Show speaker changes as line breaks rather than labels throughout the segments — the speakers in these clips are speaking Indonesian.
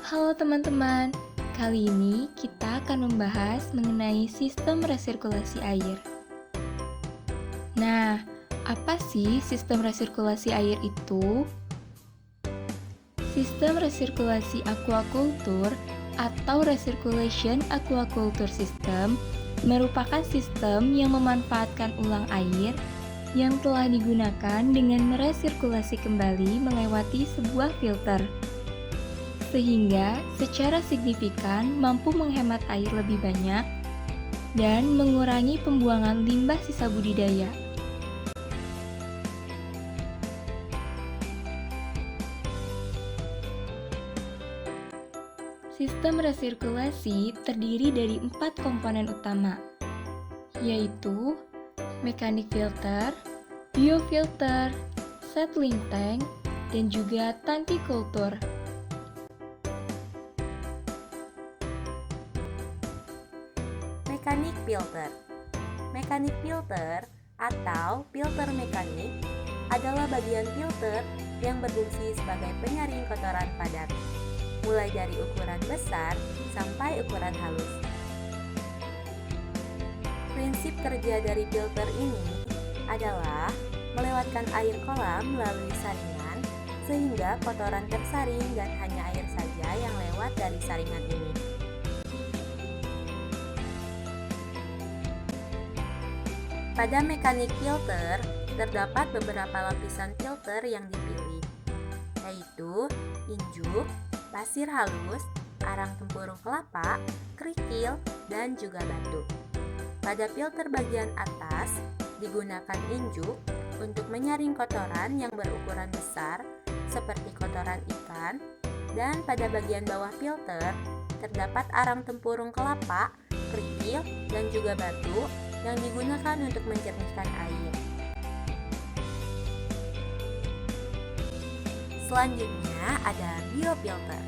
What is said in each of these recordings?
Halo teman-teman, kali ini kita akan membahas mengenai sistem resirkulasi air. Nah, apa sih sistem resirkulasi air itu? Sistem resirkulasi aquaculture atau recirculation aquaculture system merupakan sistem yang memanfaatkan ulang air yang telah digunakan dengan meresirkulasi kembali melewati sebuah filter, sehingga secara signifikan mampu menghemat air lebih banyak dan mengurangi pembuangan limbah sisa budidaya. Sistem resirkulasi terdiri dari 4 komponen utama, yaitu mekanik filter, biofilter, settling tank, dan juga tangki kultur.
Mekanik filter. Mekanik filter atau filter mekanik adalah bagian filter yang berfungsi sebagai penyaring kotoran padat, mulai dari ukuran besar sampai ukuran halus. Prinsip kerja dari filter ini adalah melewatkan air kolam melalui saringan sehingga kotoran tersaring dan hanya air saja yang lewat dari saringan ini. Pada mekanik filter, terdapat beberapa lapisan filter yang dipilih, yaitu injuk, pasir halus, arang tempurung kelapa, kerikil, dan juga batu. Pada filter bagian atas, digunakan injuk untuk menyaring kotoran yang berukuran besar, seperti kotoran ikan, dan pada bagian bawah filter, terdapat arang tempurung kelapa, kerikil, dan juga batu yang digunakan untuk mencernihkan air. Selanjutnya ada biofilter.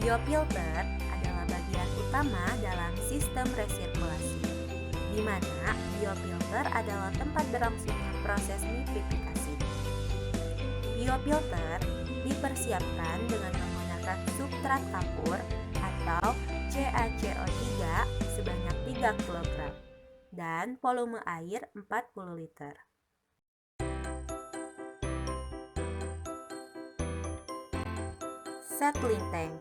Biofilter adalah bagian utama dalam sistem resirkulasi, di mana biofilter adalah tempat berlangsungnya proses nitrifikasi. Biofilter dipersiapkan dengan menggunakan substrat kapur atau CaCO3 sebanyak 3 kg dan volume air 40 liter. Settling tank.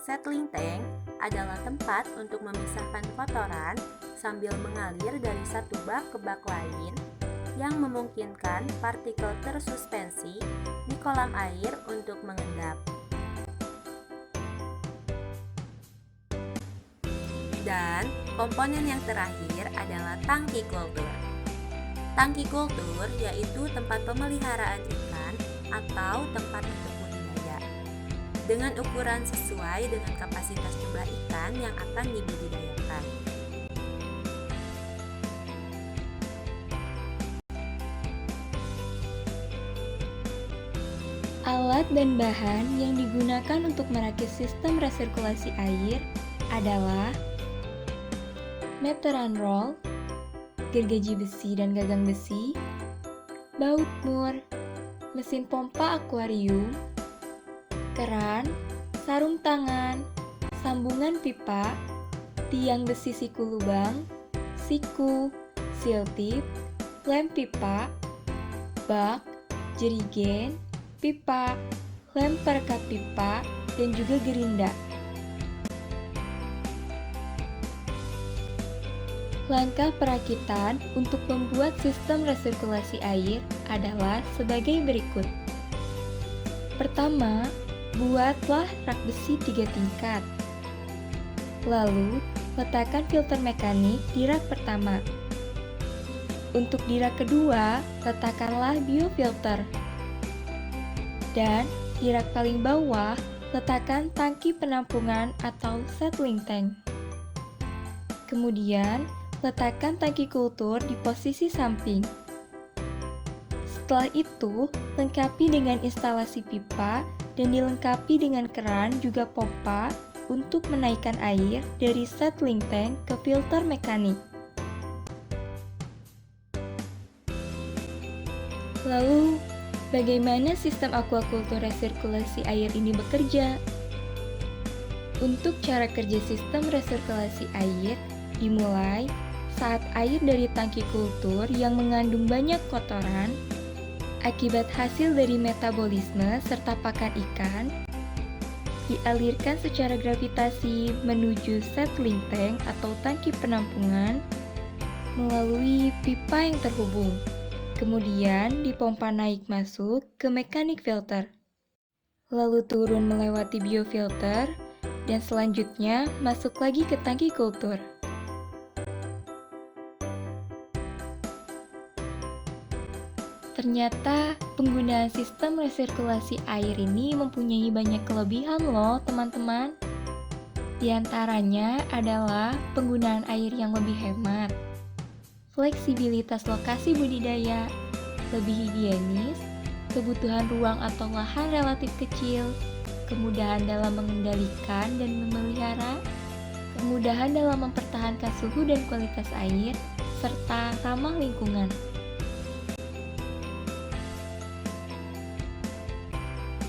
Settling tank adalah tempat untuk memisahkan kotoran sambil mengalir dari satu bak ke bak lain yang memungkinkan partikel tersuspensi di kolam air untuk mengendap. Dan komponen yang terakhir adalah tangki kultur. Tangki kultur yaitu tempat pemeliharaan ikan atau tempat untuk budidaya, dengan ukuran sesuai dengan kapasitas jumlah ikan yang akan dibudidayakan.
Alat dan bahan yang digunakan untuk merakit sistem resirkulasi air adalah meteran roll, gergaji besi dan gagang besi, baut mur, mesin pompa akuarium, keran, sarung tangan, sambungan pipa, tiang besi siku lubang, siku, seal tip, lem pipa, bak, jerigen, pipa, lem perekat pipa, dan juga gerinda. Langkah perakitan untuk membuat sistem resirkulasi air adalah sebagai berikut. Pertama, buatlah rak besi 3 tingkat. Lalu, letakkan filter mekanik di rak pertama. Untuk di rak kedua, letakkanlah biofilter. Dan di rak paling bawah, letakkan tangki penampungan atau settling tank. Kemudian, letakkan tangki kultur di posisi samping. Setelah itu, lengkapi dengan instalasi pipa dan dilengkapi dengan keran juga pompa untuk menaikkan air dari settling tank ke filter mekanik. Lalu, bagaimana sistem aquaculture resirkulasi air ini bekerja? Untuk cara kerja sistem resirkulasi air, dimulai saat air dari tangki kultur yang mengandung banyak kotoran akibat hasil dari metabolisme serta pakan ikan dialirkan secara gravitasi menuju settling tank atau tangki penampungan melalui pipa yang terhubung. Kemudian dipompa naik masuk ke mechanic filter, lalu turun melewati biofilter, dan selanjutnya masuk lagi ke tangki kultur. Ternyata penggunaan sistem resirkulasi air ini mempunyai banyak kelebihan loh teman-teman. Di antaranya adalah penggunaan air yang lebih hemat, fleksibilitas lokasi budidaya, lebih higienis, kebutuhan ruang atau lahan relatif kecil, kemudahan dalam mengendalikan dan memelihara, kemudahan dalam mempertahankan suhu dan kualitas air, serta ramah lingkungan.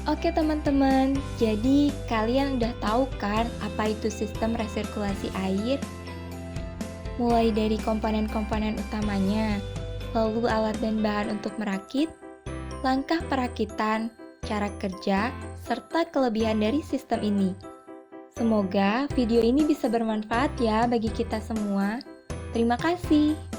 Oke teman-teman, jadi kalian udah tahu kan apa itu sistem resirkulasi air? Mulai dari komponen-komponen utamanya, lalu alat dan bahan untuk merakit, langkah perakitan, cara kerja, serta kelebihan dari sistem ini. Semoga video ini bisa bermanfaat ya bagi kita semua. Terima kasih.